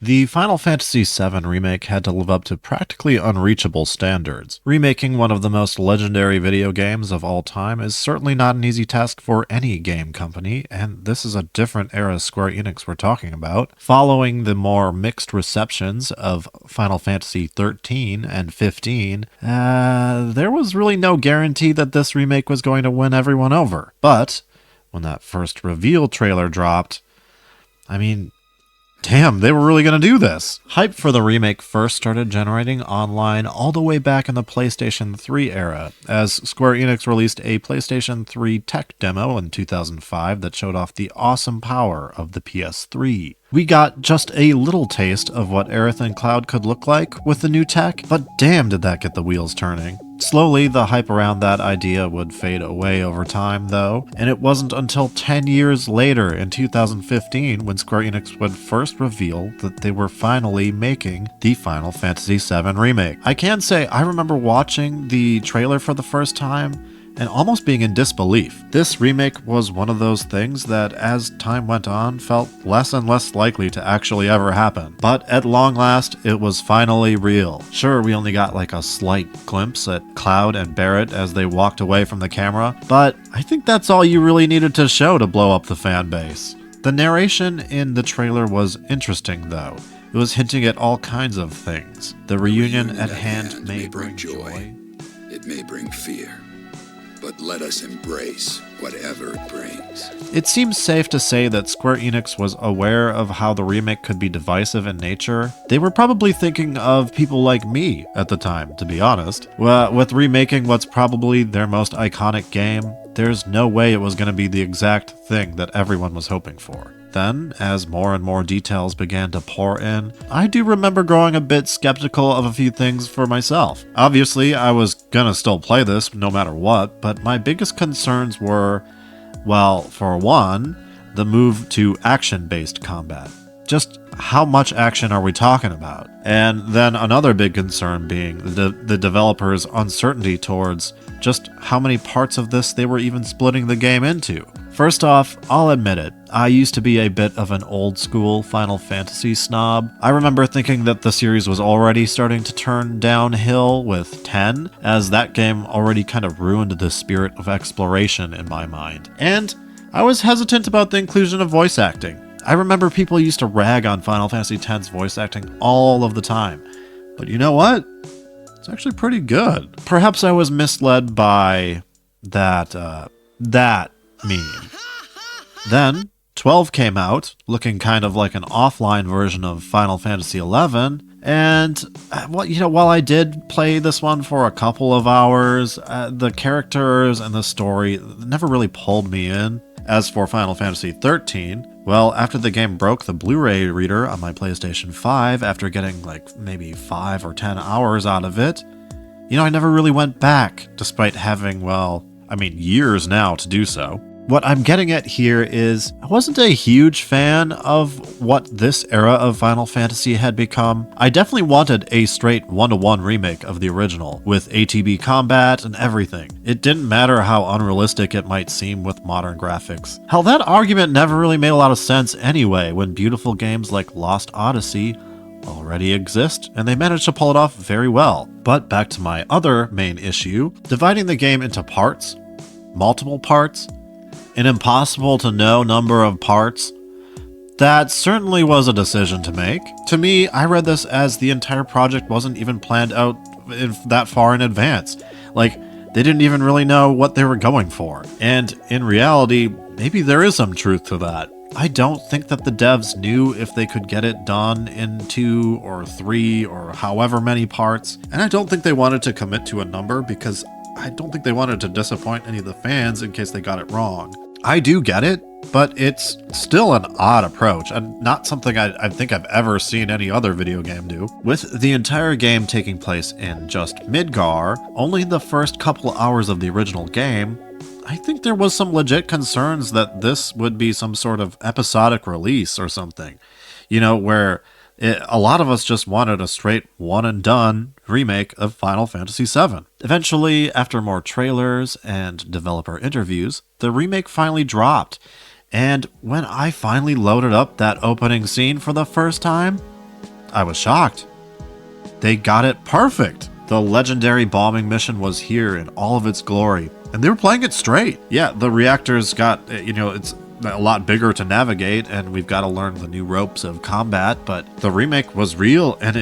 The Final Fantasy VII Remake had to live up to practically unreachable standards. Remaking one of the most legendary video games of all time is certainly not an easy task for any game company, and this is a different era Square Enix we're talking about. Following the more mixed receptions of Final Fantasy XIII and XV, there was really no guarantee that this remake was going to win everyone over. But when that first reveal trailer dropped, I mean, damn, they were really going to do this. Hype for the remake first started generating online all the way back in the PlayStation 3 era, as Square Enix released a PlayStation 3 tech demo in 2005 that showed off the awesome power of the PS3. We got just a little taste of what Aerith and Cloud could look like with the new tech, but damn did that get the wheels turning. Slowly, the hype around that idea would fade away over time, though, and it wasn't until 10 years later in 2015 when Square Enix would first reveal that they were finally making the Final Fantasy VII Remake. I can say I remember watching the trailer for the first time and almost being in disbelief. This remake was one of those things that, as time went on, felt less and less likely to actually ever happen. But at long last, it was finally real. Sure, we only got like a slight glimpse at Cloud and Barrett as they walked away from the camera, but I think that's all you really needed to show to blow up the fan base. The narration in the trailer was interesting, though. It was hinting at all kinds of things. The reunion at hand may bring joy. It may bring fear. But let us embrace whatever it brings. It seems safe to say that Square Enix was aware of how the remake could be divisive in nature. They were probably thinking of people like me at the time, to be honest. Well, with remaking what's probably their most iconic game, there's no way it was going to be the exact thing that everyone was hoping for. Then, as more and more details began to pour in, I do remember growing a bit skeptical of a few things for myself. Obviously, I was gonna still play this no matter what, but my biggest concerns were, well, for one, the move to action-based combat. Just how much action are we talking about? And then another big concern being the developers' uncertainty towards just how many parts of this they were even splitting the game into. First off, I'll admit it, I used to be a bit of an old school Final Fantasy snob. I remember thinking that the series was already starting to turn downhill with 10, as that game already kind of ruined the spirit of exploration in my mind. And I was hesitant about the inclusion of voice acting. I remember people used to rag on Final Fantasy X's voice acting all of the time. But you know what? It's actually pretty good. Perhaps I was misled by that meme. Then, 12 came out, looking kind of like an offline version of Final Fantasy XI, and while I did play this one for a couple of hours, the characters and the story never really pulled me in. As for Final Fantasy XIII, well, after the game broke the Blu-ray reader on my PlayStation 5, after getting like maybe 5 or 10 hours out of it, I never really went back, despite having, years now to do so. What I'm getting at here is, I wasn't a huge fan of what this era of Final Fantasy had become. I definitely wanted a straight one-to-one remake of the original, with ATB combat and everything. It didn't matter how unrealistic it might seem with modern graphics. Hell, that argument never really made a lot of sense anyway, when beautiful games like Lost Odyssey already exist, and they managed to pull it off very well. But back to my other main issue, dividing the game into parts, multiple parts, an impossible to know number of parts, that certainly was a decision to make. To me, I read this as the entire project wasn't even planned out that far in advance. Like, they didn't even really know what they were going for. And in reality, maybe there is some truth to that. I don't think that the devs knew if they could get it done in 2 or 3 or however many parts, and I don't think they wanted to commit to a number because I don't think they wanted to disappoint any of the fans in case they got it wrong. I do get it, but it's still an odd approach, and not something I think I've ever seen any other video game do. With the entire game taking place in just Midgar, only the first couple hours of the original game, I think there was some legit concerns that this would be some sort of episodic release or something. Where a lot of us just wanted a straight one-and-done remake of Final Fantasy VII. Eventually, after more trailers and developer interviews, the remake finally dropped. And when I finally loaded up that opening scene for the first time, I was shocked. They got it perfect. The legendary bombing mission was here in all of its glory, and they were playing it straight. Yeah, the reactor's got, it's a lot bigger to navigate, and we've got to learn the new ropes of combat, but the remake was real, and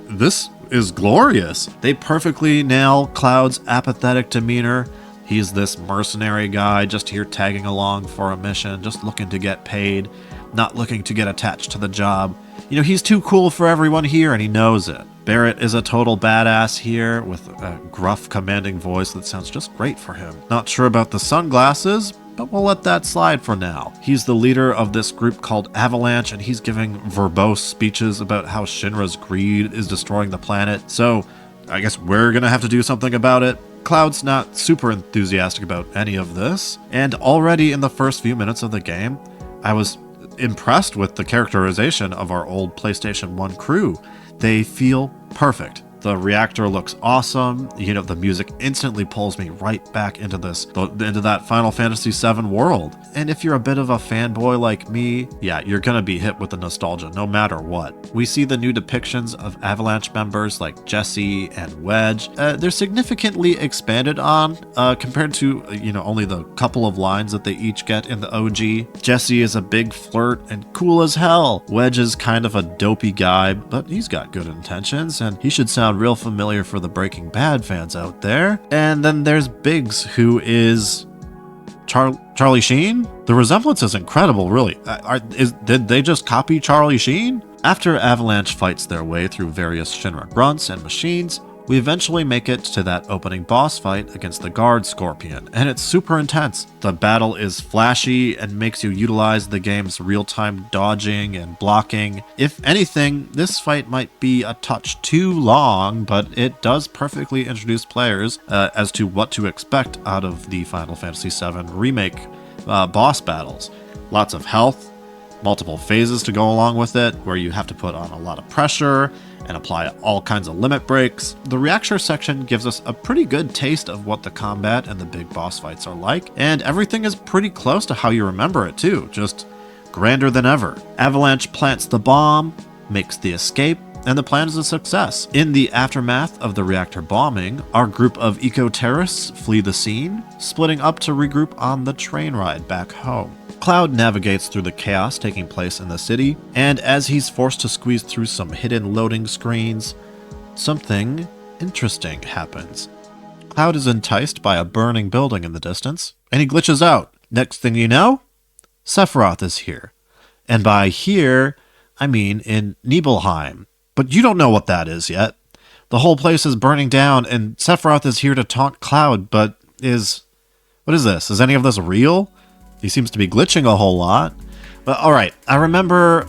this is glorious. They perfectly nail Cloud's apathetic demeanor. He's this mercenary guy just here tagging along for a mission, just looking to get paid, not looking to get attached to the job. He's too cool for everyone here, and he knows it. Barrett is a total badass here with a gruff, commanding voice that sounds just great for him. Not sure about the sunglasses, but we'll let that slide for now. He's the leader of this group called Avalanche, and he's giving verbose speeches about how Shinra's greed is destroying the planet, so I guess we're gonna have to do something about it. Cloud's not super enthusiastic about any of this, and already in the first few minutes of the game, I was impressed with the characterization of our old PlayStation 1 crew. They feel perfect. The reactor looks awesome. The music instantly pulls me right back into that Final Fantasy VII world. And if you're a bit of a fanboy like me, yeah, you're gonna be hit with the nostalgia no matter what. We see the new depictions of Avalanche members like Jessie and Wedge. They're significantly expanded on compared to, only the couple of lines that they each get in the OG. Jessie is a big flirt and cool as hell. Wedge is kind of a dopey guy, but he's got good intentions, and he should sound real familiar for the Breaking Bad fans out there. And then there's Biggs, who is Charlie Sheen. The resemblance is incredible, really. Did they just copy Charlie Sheen? After Avalanche fights their way through various Shinra grunts and machines, we eventually make it to that opening boss fight against the guard Scorpion, and it's super intense. The battle is flashy and makes you utilize the game's real-time dodging and blocking. If anything, this fight might be a touch too long, but it does perfectly introduce players as to what to expect out of the Final Fantasy VII Remake boss battles. Lots of health, multiple phases to go along with it, where you have to put on a lot of pressure and apply all kinds of limit breaks. The reactor section gives us a pretty good taste of what the combat and the big boss fights are like, and everything is pretty close to how you remember it too, just grander than ever. Avalanche plants the bomb, makes the escape, and the plan is a success. In the aftermath of the reactor bombing, our group of eco-terrorists flee the scene, splitting up to regroup on the train ride back home. Cloud navigates through the chaos taking place in the city, and as he's forced to squeeze through some hidden loading screens, something interesting happens. Cloud is enticed by a burning building in the distance, and he glitches out. Next thing you know, Sephiroth is here. And by here, I mean in Nibelheim. But you don't know what that is yet. The whole place is burning down, and Sephiroth is here to taunt Cloud, but what is this? Is any of this real? He seems to be glitching a whole lot. But alright, I remember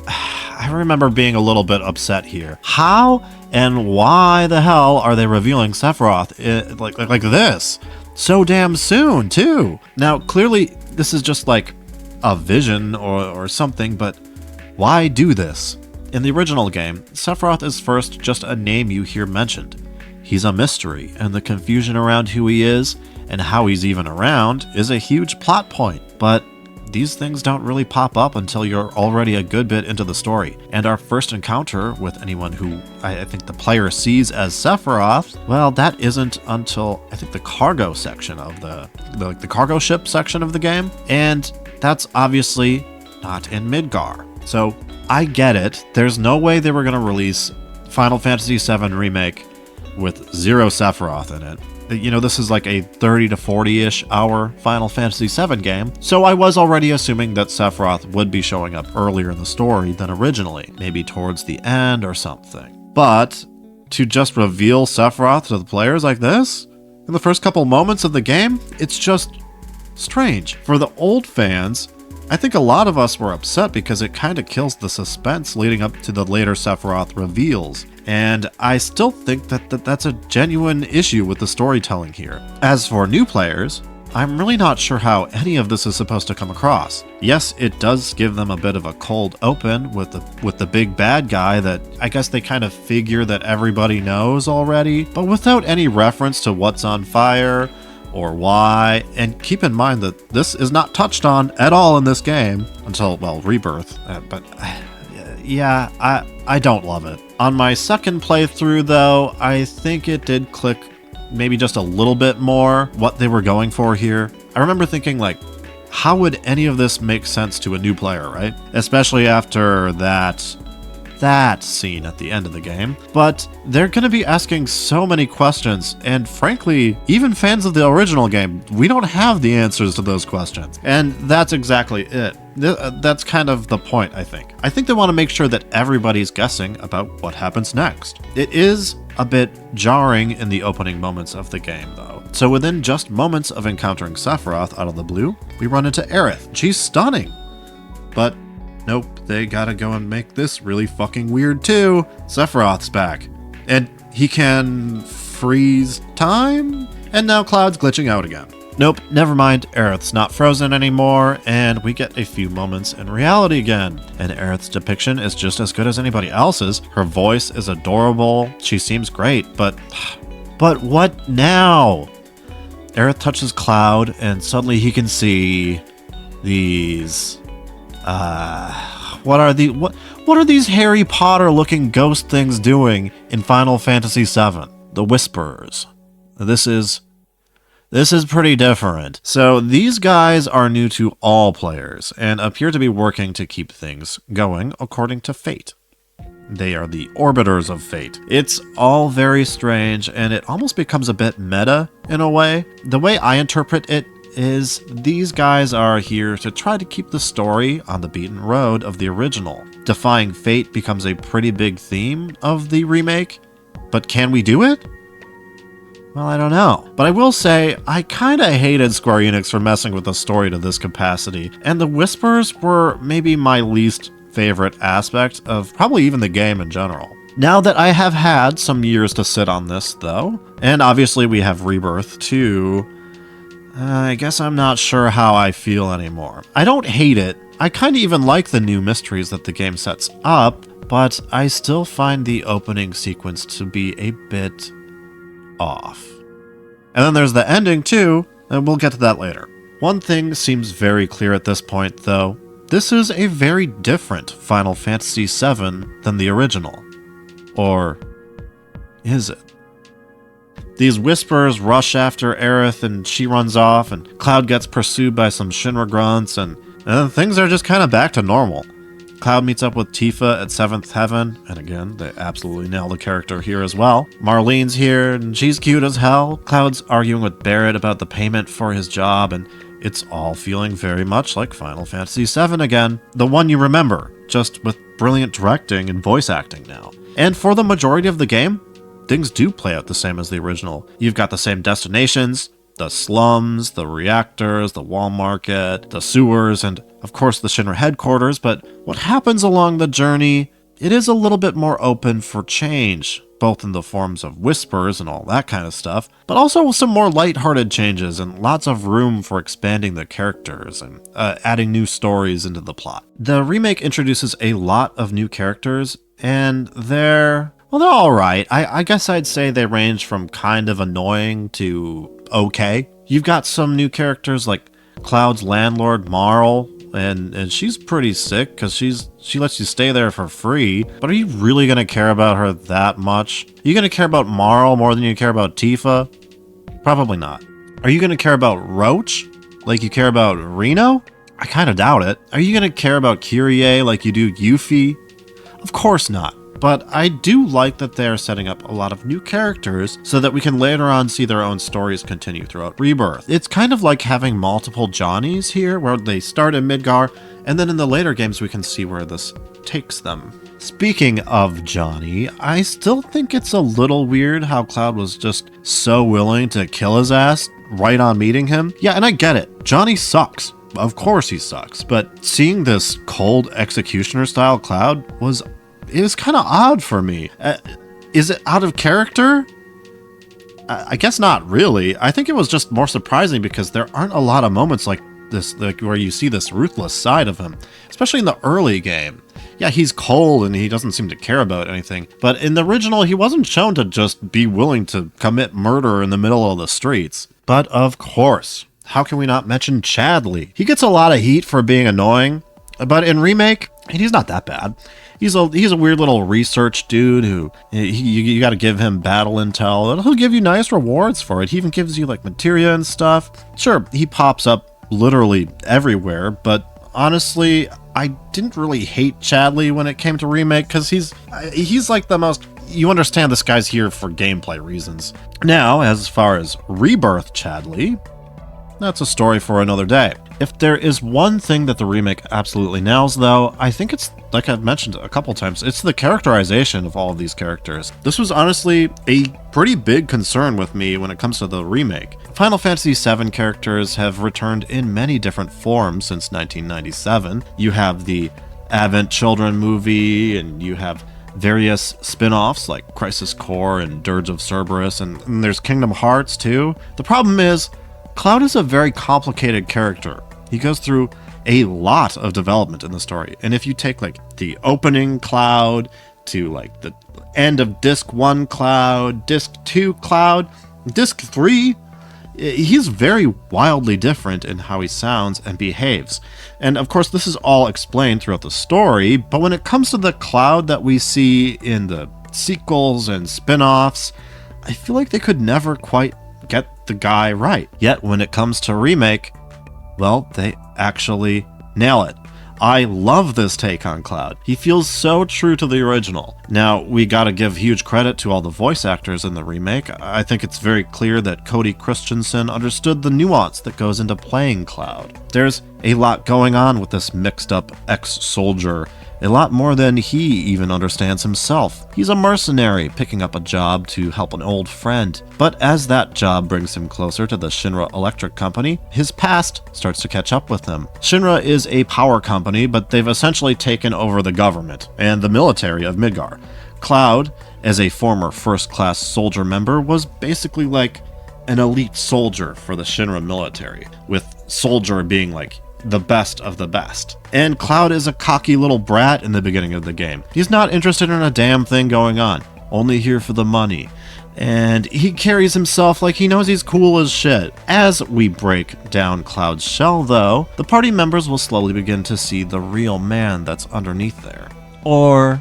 being a little bit upset here. How and why the hell are they revealing Sephiroth like this? So damn soon, too. Now, clearly, this is just like a vision or something, but why do this? In the original game, Sephiroth is first just a name you hear mentioned. He's a mystery, and the confusion around who he is and how he's even around is a huge plot point. But these things don't really pop up until you're already a good bit into the story. And our first encounter with anyone who I think the player sees as Sephiroth, well, that isn't until I think the cargo section of the cargo ship section of the game. And that's obviously not in Midgar. So I get it. There's no way they were going to release Final Fantasy VII Remake with zero Sephiroth in it. This is like a 30 to 40-ish hour Final Fantasy VII game, so I was already assuming that Sephiroth would be showing up earlier in the story than originally, maybe towards the end or something. But to just reveal Sephiroth to the players like this, in the first couple moments of the game, it's just strange. For the old fans, I think a lot of us were upset because it kind of kills the suspense leading up to the later Sephiroth reveals. And I still think that that's a genuine issue with the storytelling here. As for new players, I'm really not sure how any of this is supposed to come across. Yes, it does give them a bit of a cold open with the big bad guy that I guess they kind of figure that everybody knows already, but without any reference to what's on fire or why. And keep in mind that this is not touched on at all in this game until, well, Rebirth. But yeah, I don't love it. On my second playthrough, though, I think it did click maybe just a little bit more what they were going for here. I remember thinking, like, how would any of this make sense to a new player, right? Especially after that scene at the end of the game. But they're going to be asking so many questions, and frankly, even fans of the original game, we don't have the answers to those questions. And that's exactly it. That's kind of the point, I think. I think they want to make sure that everybody's guessing about what happens next. It is a bit jarring in the opening moments of the game, though. So within just moments of encountering Sephiroth out of the blue, we run into Aerith. She's stunning. But nope, they gotta go and make this really fucking weird too. Sephiroth's back. And he can freeze time? And now Cloud's glitching out again. Nope, never mind, Aerith's not frozen anymore, and we get a few moments in reality again. And Aerith's depiction is just as good as anybody else's. Her voice is adorable, she seems great, but what now? Aerith touches Cloud, and suddenly he can see these... what are these Harry Potter looking ghost things doing in Final Fantasy VII? The Whisperers. This is pretty different. So these guys are new to all players and appear to be working to keep things going according to fate. They are the Orbiters of Fate. It's all very strange, and it almost becomes a bit meta in a way. The way I interpret it is these guys are here to try to keep the story on the beaten road of the original. Defying fate becomes a pretty big theme of the remake, but can we do it? Well, I don't know. But I will say, I kinda hated Square Enix for messing with the story to this capacity, and the Whispers were maybe my least favorite aspect of probably even the game in general. Now that I have had some years to sit on this, though, and obviously we have Rebirth too, I guess I'm not sure how I feel anymore. I don't hate it. I kinda even like the new mysteries that the game sets up, but I still find the opening sequence to be a bit off. And then there's the ending too, and we'll get to that later. One thing seems very clear at this point, though. This is a very different Final Fantasy VII than the original. Or is it? These Whispers rush after Aerith and she runs off, and Cloud gets pursued by some Shinra grunts, and things are just kind of back to normal. Cloud meets up with Tifa at 7th Heaven, and again, they absolutely nail the character here as well. Marlene's here, and she's cute as hell. Cloud's arguing with Barrett about the payment for his job, and it's all feeling very much like Final Fantasy VII again. The one you remember, just with brilliant directing and voice acting now. And for the majority of the game, things do play out the same as the original. You've got the same destinations, the slums, the reactors, the wall market, the sewers, and of course the Shinra headquarters, but what happens along the journey, it is a little bit more open for change, both in the forms of whispers and all that kind of stuff, but also with some more lighthearted changes and lots of room for expanding the characters and adding new stories into the plot. The remake introduces a lot of new characters, and they're alright. I guess I'd say they range from kind of annoying to okay. You've got some new characters like Cloud's landlord, Marl, and she's pretty sick because she lets you stay there for free. But are you really going to care about her that much? Are you going to care about Marl more than you care about Tifa? Probably not. Are you going to care about Roach like you care about Reno? I kind of doubt it. Are you going to care about Kyrie like you do Yuffie? Of course not. But I do like that they're setting up a lot of new characters so that we can later on see their own stories continue throughout Rebirth. It's kind of like having multiple Johnnies here, where they start in Midgar, and then in the later games we can see where this takes them. Speaking of Johnny, I still think it's a little weird how Cloud was just so willing to kill his ass right on meeting him. Yeah, and I get it. Johnny sucks. Of course he sucks. But seeing this cold executioner style Cloud it was kind of odd for me. Is it out of character? I guess not really. I think it was just more surprising because there aren't a lot of moments like this, like where you see this ruthless side of him, especially in the early game. Yeah, he's cold and he doesn't seem to care about anything, but in the original, he wasn't shown to just be willing to commit murder in the middle of the streets. But of course, how can we not mention Chadley? He gets a lot of heat for being annoying, but in Remake, he's not that bad. He's a weird little research dude who you got to give him battle intel, and he'll give you nice rewards for it. He even gives you like materia and stuff. Sure, he pops up literally everywhere, but honestly, I didn't really hate Chadley when it came to Remake, because he's like the most... You understand this guy's here for gameplay reasons. Now, as far as Rebirth Chadley, that's a story for another day. If there is one thing that the remake absolutely nails, though, I think it's, like I've mentioned a couple times, it's the characterization of all of these characters. This was honestly a pretty big concern with me when it comes to the remake. Final Fantasy VII characters have returned in many different forms since 1997. You have the Advent Children movie, and you have various spin-offs like Crisis Core and Dirge of Cerberus, and there's Kingdom Hearts too. The problem is, Cloud is a very complicated character. He goes through a lot of development in the story. And if you take like the opening Cloud to like the end of Disc 1 Cloud, Disc 2 Cloud, Disc 3, he's very wildly different in how he sounds and behaves. And of course, this is all explained throughout the story, but when it comes to the Cloud that we see in the sequels and spin-offs, I feel like they could never quite get the guy right. Yet when it comes to Remake, well, they actually nail it. I love this take on Cloud. He feels so true to the original. Now, we gotta give huge credit to all the voice actors in the remake. I think it's very clear that Cody Christensen understood the nuance that goes into playing Cloud. There's a lot going on with this mixed up ex-soldier, a lot more than he even understands himself. He's a mercenary picking up a job to help an old friend. But as that job brings him closer to the Shinra Electric Company, his past starts to catch up with him. Shinra is a power company, but they've essentially taken over the government and the military of Midgar. Cloud, as a former first-class soldier member, was basically like an elite soldier for the Shinra military, with soldier being like the best of the best. And Cloud is a cocky little brat in the beginning of the game. He's not interested in a damn thing going on, only here for the money. And he carries himself like he knows he's cool as shit. As we break down Cloud's shell, though, the party members will slowly begin to see the real man that's underneath there. Or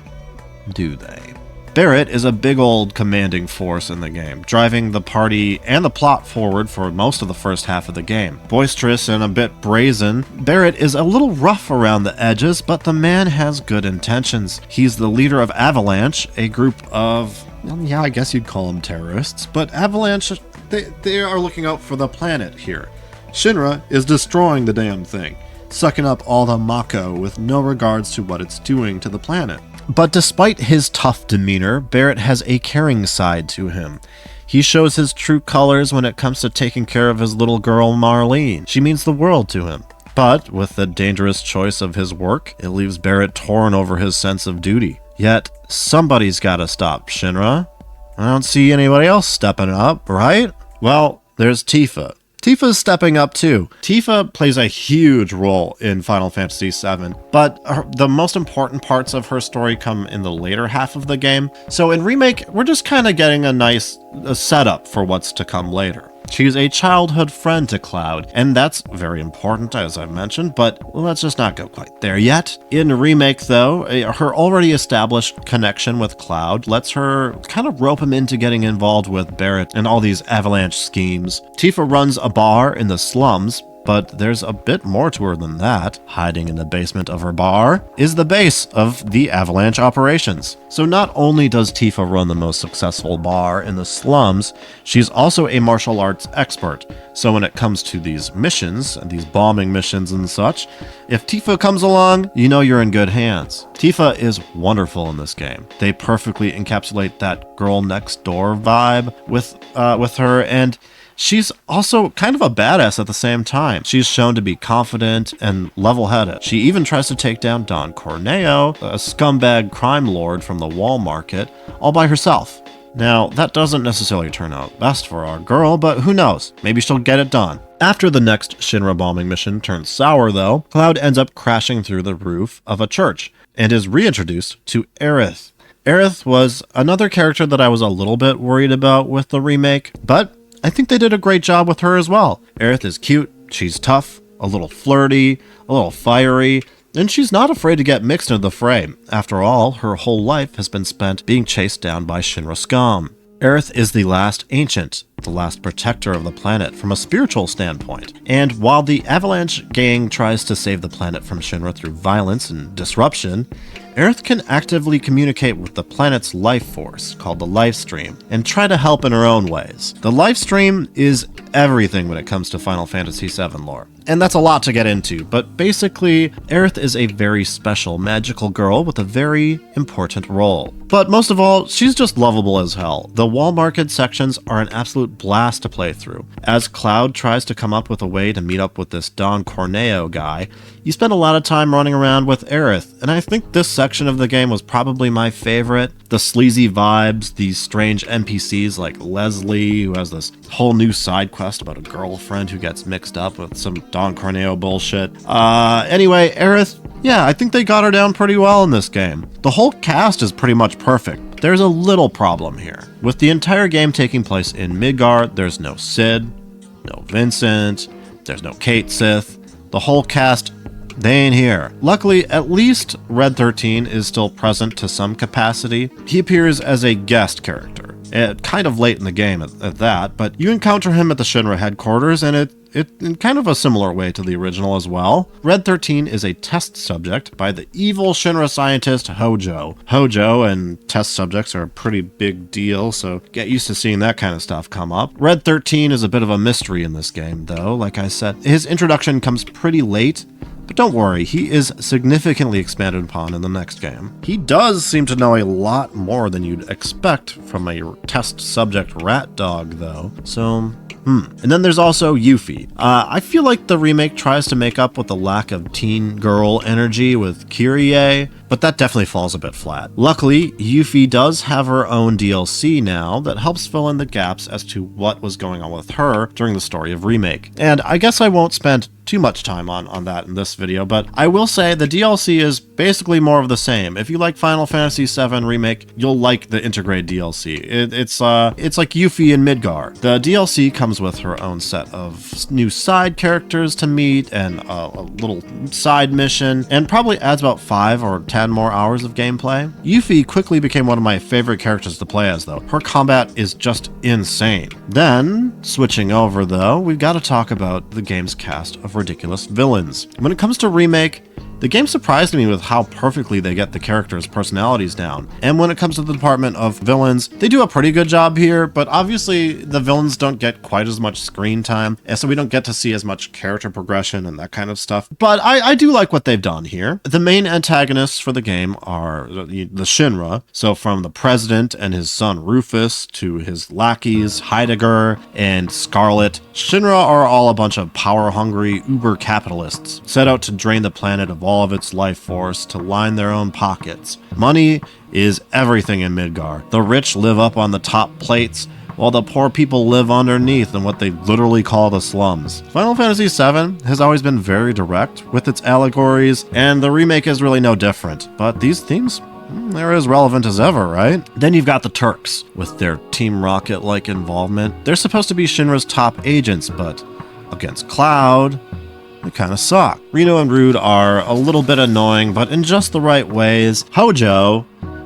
do they? Barrett is a big old commanding force in the game, driving the party and the plot forward for most of the first half of the game. Boisterous and a bit brazen, Barrett is a little rough around the edges, but the man has good intentions. He's the leader of Avalanche, a group of, well, yeah, I guess you'd call them terrorists, but Avalanche, they are looking out for the planet here. Shinra is destroying the damn thing, sucking up all the Mako with no regards to what it's doing to the planet. But despite his tough demeanor, Barrett has a caring side to him. He shows his true colors when it comes to taking care of his little girl Marlene. She means the world to him. But with the dangerous choice of his work, it leaves Barrett torn over his sense of duty. Yet, somebody's gotta stop Shinra. I don't see anybody else stepping up, right? Well, there's Tifa. Tifa's stepping up too. Tifa plays a huge role in Final Fantasy VII, but the most important parts of her story come in the later half of the game. So in Remake, we're just kind of getting a nice setup for what's to come later. She's a childhood friend to Cloud, and that's very important, as I've mentioned, but let's just not go quite there yet. In Remake, though, her already established connection with Cloud lets her kind of rope him into getting involved with Barrett and all these Avalanche schemes. Tifa runs a bar in the slums, but there's a bit more to her than that. Hiding in the basement of her bar is the base of the Avalanche operations. So not only does Tifa run the most successful bar in the slums, she's also a martial arts expert. So when it comes to these missions, these bombing missions and such, if Tifa comes along, you know you're in good hands. Tifa is wonderful in this game. They perfectly encapsulate that girl next door vibe with her, and she's also kind of a badass at the same time. She's shown to be confident and level-headed. She even tries to take down Don Corneo, a scumbag crime lord from the wall market, all by herself. Now, that doesn't necessarily turn out best for our girl, but who knows? Maybe she'll get it done. After the next Shinra bombing mission turns sour, though, Cloud ends up crashing through the roof of a church and is reintroduced to Aerith. Aerith was another character that I was a little bit worried about with the remake, but I think they did a great job with her as well. Aerith is cute, she's tough, a little flirty, a little fiery, And she's not afraid to get mixed into the fray. After all, her whole life has been spent being chased down by Shinra scum. Aerith is the last ancient, the last protector of the planet from a spiritual standpoint. And while the Avalanche gang tries to save the planet from Shinra through violence and disruption, Aerith can actively communicate with the planet's life force, called the Life Stream, and try to help in her own ways. The Life Stream is everything when it comes to Final Fantasy VII lore. And that's a lot to get into, but basically, Aerith is a very special magical girl with a very important role. But most of all, she's just lovable as hell. The wall market sections are an absolute blast to play through. As Cloud tries to come up with a way to meet up with this Don Corneo guy, you spend a lot of time running around with Aerith, and I think this section of the game was probably my favorite. The sleazy vibes, these strange NPCs like Leslie, who has this whole new side quest about a girlfriend who gets mixed up with some Don Corneo bullshit. Anyway, Aerith, yeah, I think they got her down pretty well in this game. The whole cast is pretty much perfect. There's a little problem here. With the entire game taking place in Midgar, there's no Cid, no Vincent, there's no Kate Sith. The whole cast, they ain't here. Luckily, at least Red 13 is still present to some capacity. He appears as a guest character, kind of late in the game at that, but you encounter him at the Shinra headquarters, and it in kind of a similar way to the original as well. Red 13 is a test subject by the evil Shinra scientist Hojo. Hojo and test subjects are a pretty big deal, so get used to seeing that kind of stuff come up. Red 13 is a bit of a mystery in this game, though. Like I said, his introduction comes pretty late, but don't worry, he is significantly expanded upon in the next game. He does seem to know a lot more than you'd expect from a test subject rat dog, though, so And then there's also Yuffie. I feel like the remake tries to make up with the lack of teen girl energy with Kyrie, but that definitely falls a bit flat. Luckily, Yuffie does have her own DLC now that helps fill in the gaps as to what was going on with her during the story of Remake. And I guess I won't spend too much time on that in this video, but I will say the DLC is basically more of the same. If you like Final Fantasy VII Remake, you'll like the integrated DLC. It's like Yuffie and Midgar. The DLC comes with her own set of new side characters to meet and a little side mission, and probably adds about 5 or 10 more hours of gameplay. Yuffie quickly became one of my favorite characters to play as, though. Her combat is just insane. Then, switching over though, we've got to talk about the game's cast of ridiculous villains. When it comes to Remake, the game surprised me with how perfectly they get the characters' personalities down. And when it comes to the department of villains, they do a pretty good job here, but obviously the villains don't get quite as much screen time, and so we don't get to see as much character progression and that kind of stuff. But I do like what they've done here. The main antagonists for the game are the Shinra, so from the president and his son Rufus to his lackeys Heidegger and Scarlet, Shinra are all a bunch of power-hungry uber-capitalists set out to drain the planet of all of its life force to line their own pockets. Money is everything in Midgar. The rich live up on the top plates, while the poor people live underneath in what they literally call the slums. Final Fantasy VII has always been very direct with its allegories, and the remake is really no different. But these themes, they're as relevant as ever, right? Then you've got the Turks, with their Team Rocket-like involvement. They're supposed to be Shinra's top agents, but against Cloud, they kind of suck. Reno and Rude are a little bit annoying, but in just the right ways. Hojo,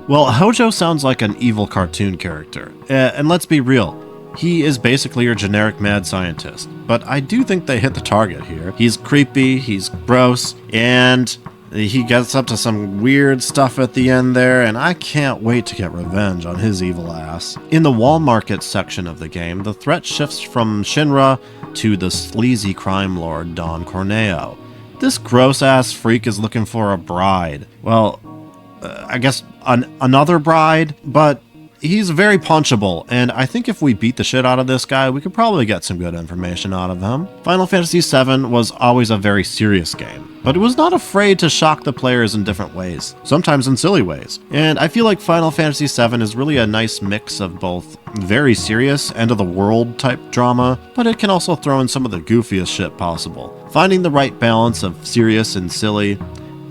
well, Hojo sounds like an evil cartoon character. And let's be real, he is basically your generic mad scientist. But I do think they hit the target here. He's creepy, he's gross, and he gets up to some weird stuff at the end there, and I can't wait to get revenge on his evil ass. In the wall market section of the game, the threat shifts from Shinra to the sleazy crime lord Don Corneo. This gross-ass freak is looking for a bride. Well, I guess another bride, but he's very punchable, and I think if we beat the shit out of this guy, we could probably get some good information out of him. Final Fantasy VII was always a very serious game, but it was not afraid to shock the players in different ways, sometimes in silly ways. And I feel like Final Fantasy VII is really a nice mix of both very serious, end-of-the-world type drama, but it can also throw in some of the goofiest shit possible. Finding the right balance of serious and silly,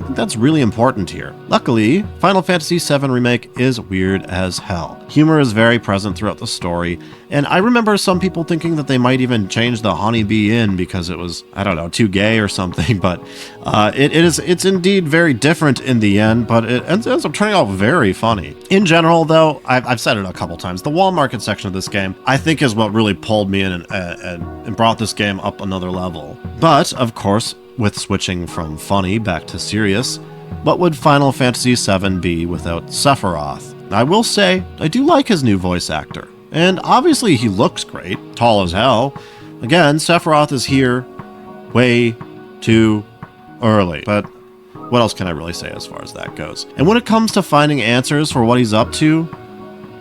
think that's really important here. Luckily, Final Fantasy VII Remake is weird as hell. Humor is very present throughout the story, and I remember some people thinking that they might even change the Honeybee Inn because it was, I don't know, too gay or something, but it's indeed very different in the end, but it ends up turning out very funny. In general, though, I've said it a couple times, the wall market section of this game, I think, is what really pulled me in and brought this game up another level. But, of course, with switching from funny back to serious, what would Final Fantasy VII be without Sephiroth? I will say, I do like his new voice actor. And obviously he looks great, tall as hell. Again, Sephiroth is here way too early. But what else can I really say as far as that goes? And when it comes to finding answers for what he's up to,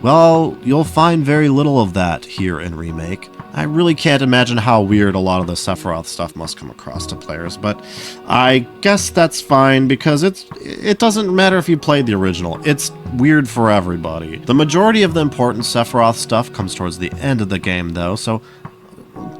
well, you'll find very little of that here in Remake. I really can't imagine how weird a lot of the Sephiroth stuff must come across to players, but I guess that's fine because it doesn't matter if you played the original. It's weird for everybody. The majority of the important Sephiroth stuff comes towards the end of the game, though, so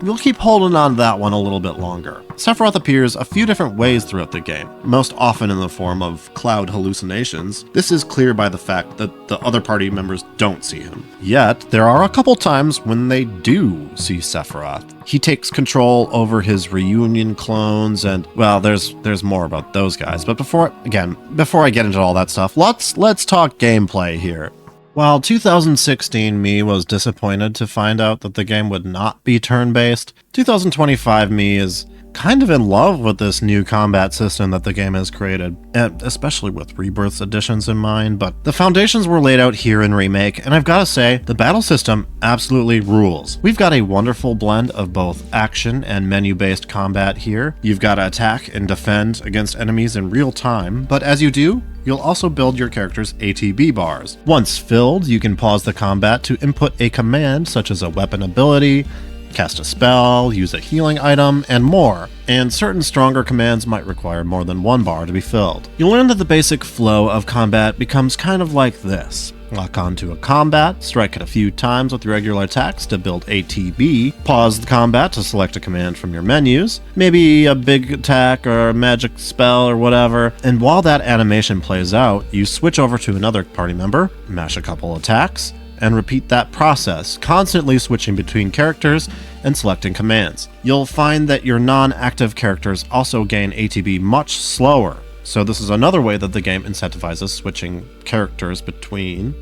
we'll keep holding on to that one a little bit longer. Sephiroth appears a few different ways throughout the game, most often in the form of cloud hallucinations. This is clear by the fact that the other party members don't see him. Yet, there are a couple times when they do see Sephiroth. He takes control over his reunion clones and, well, there's more about those guys. But before I get into all that stuff, let's talk gameplay here. While 2016 me was disappointed to find out that the game would not be turn-based, 2025 me is kind of in love with this new combat system that the game has created, especially with Rebirth's additions in mind, but the foundations were laid out here in Remake, and I've gotta say, the battle system absolutely rules. We've got a wonderful blend of both action and menu-based combat here. You've got to attack and defend against enemies in real time, but as you do, you'll also build your character's ATB bars. Once filled, you can pause the combat to input a command such as a weapon ability, cast a spell, use a healing item, and more. And certain stronger commands might require more than one bar to be filled. You'll learn that the basic flow of combat becomes kind of like this. Lock onto a combat, strike it a few times with regular attacks to build ATB, pause the combat to select a command from your menus, maybe a big attack or a magic spell or whatever, and while that animation plays out, you switch over to another party member, mash a couple attacks, and repeat that process, constantly switching between characters and selecting commands. You'll find that your non-active characters also gain ATB much slower, so this is another way that the game incentivizes switching characters between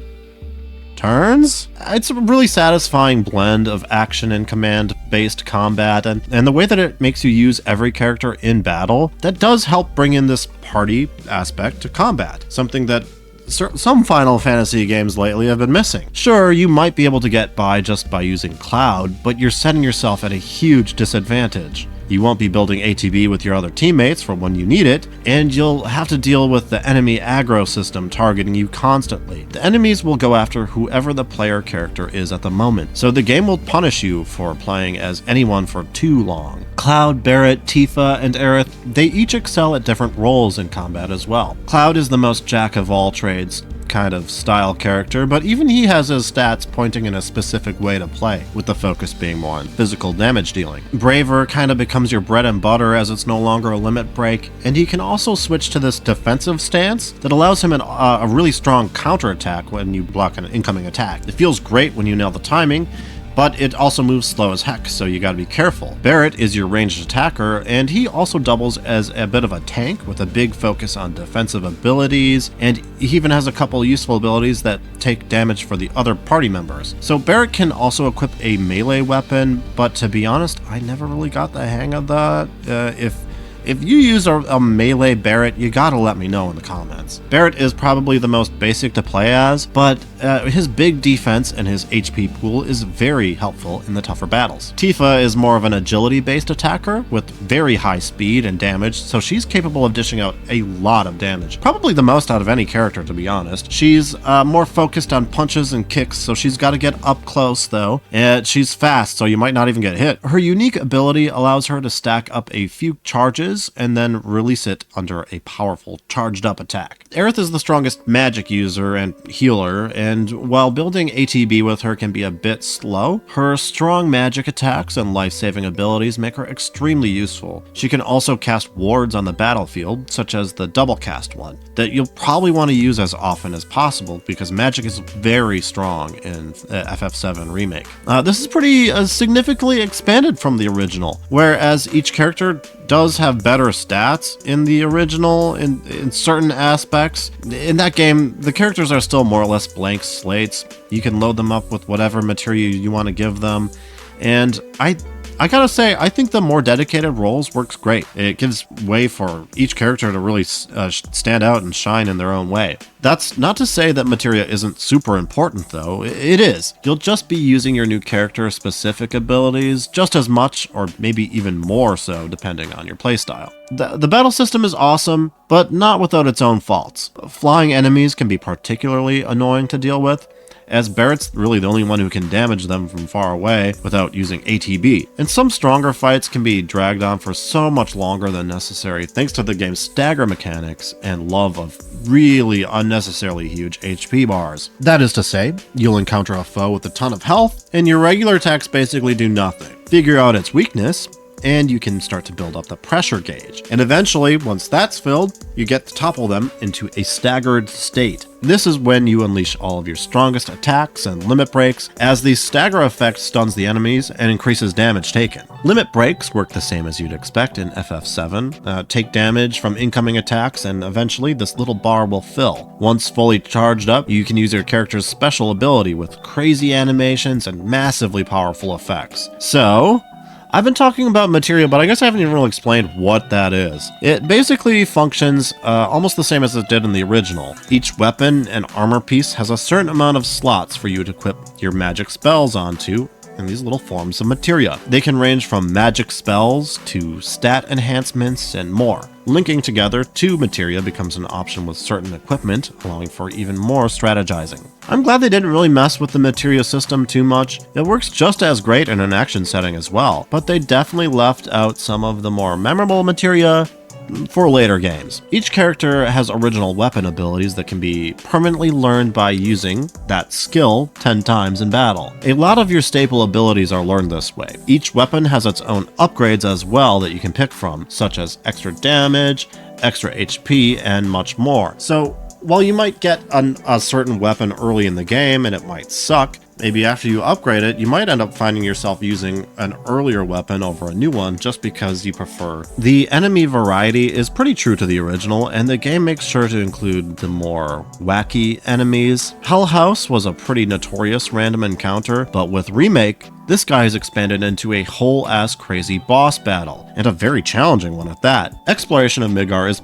turns? It's a really satisfying blend of action and command-based combat, and the way that it makes you use every character in battle, that does help bring in this party aspect to combat, something that some Final Fantasy games lately have been missing. Sure, you might be able to get by just by using Cloud, but you're setting yourself at a huge disadvantage. You won't be building ATB with your other teammates for when you need it, and you'll have to deal with the enemy aggro system targeting you constantly. The enemies will go after whoever the player character is at the moment, so the game will punish you for playing as anyone for too long. Cloud, Barret, Tifa, and Aerith, they each excel at different roles in combat as well. Cloud is the most jack-of-all-trades kind of style character, but even he has his stats pointing in a specific way to play, with the focus being more on physical damage dealing. Braver kind of becomes your bread and butter as it's no longer a limit break, and he can also switch to this defensive stance that allows him a really strong counterattack when you block an incoming attack. It feels great when you nail the timing, but it also moves slow as heck, so you gotta be careful. Barret is your ranged attacker, and he also doubles as a bit of a tank with a big focus on defensive abilities, and he even has a couple useful abilities that take damage for the other party members. So Barret can also equip a melee weapon, but to be honest, I never really got the hang of that. If you use a melee Barret, you gotta let me know in the comments. Barret is probably the most basic to play as, but his big defense and his HP pool is very helpful in the tougher battles. Tifa is more of an agility-based attacker with very high speed and damage, so she's capable of dishing out a lot of damage. Probably the most out of any character, to be honest. She's more focused on punches and kicks, so she's got to get up close, though. And she's fast, so you might not even get hit. Her unique ability allows her to stack up a few charges charges and then release it under a powerful charged up attack. Aerith is the strongest magic user and healer, and while building ATB with her can be a bit slow, her strong magic attacks and life-saving abilities make her extremely useful. She can also cast wards on the battlefield, such as the double cast one, that you'll probably want to use as often as possible because magic is very strong in FF7 Remake. This is pretty significantly expanded from the original, whereas each character does have better stats in the original in certain aspects. In that game, the characters are still more or less blank slates. You can load them up with whatever material you want to give them, and I gotta say, I think the more dedicated roles works great. It gives way for each character to really stand out and shine in their own way. That's not to say that materia isn't super important though, it is. You'll just be using your new character's specific abilities just as much, or maybe even more so, depending on your playstyle. The battle system is awesome, but not without its own faults. Flying enemies can be particularly annoying to deal with, as Barrett's really the only one who can damage them from far away without using ATB. And some stronger fights can be dragged on for so much longer than necessary thanks to the game's stagger mechanics and love of really unnecessarily huge HP bars. That is to say, you'll encounter a foe with a ton of health, and your regular attacks basically do nothing. Figure out its weakness, and you can start to build up the pressure gauge. And eventually, once that's filled, you get to topple them into a staggered state. This is when you unleash all of your strongest attacks and limit breaks, as the stagger effect stuns the enemies and increases damage taken. Limit breaks work the same as you'd expect in FF7. Take damage from incoming attacks, and eventually this little bar will fill. Once fully charged up, you can use your character's special ability with crazy animations and massively powerful effects. So, I've been talking about materia, but I guess I haven't even really explained what that is. It basically functions almost the same as it did in the original. Each weapon and armor piece has a certain amount of slots for you to equip your magic spells onto, in these little forms of materia. They can range from magic spells to stat enhancements and more. Linking together two materia becomes an option with certain equipment, allowing for even more strategizing. I'm glad they didn't really mess with the materia system too much. It works just as great in an action setting as well, but they definitely left out some of the more memorable materia for later games. Each character has original weapon abilities that can be permanently learned by using that skill 10 times in battle. A lot of your staple abilities are learned this way. Each weapon has its own upgrades as well that you can pick from, such as extra damage, extra HP, and much more. So while you might get a certain weapon early in the game and it might suck, maybe after you upgrade it, you might end up finding yourself using an earlier weapon over a new one just because you prefer. The enemy variety is pretty true to the original, and the game makes sure to include the more wacky enemies. Hell House was a pretty notorious random encounter, but with Remake, this guy has expanded into a whole-ass crazy boss battle, and a very challenging one at that. Exploration of Midgar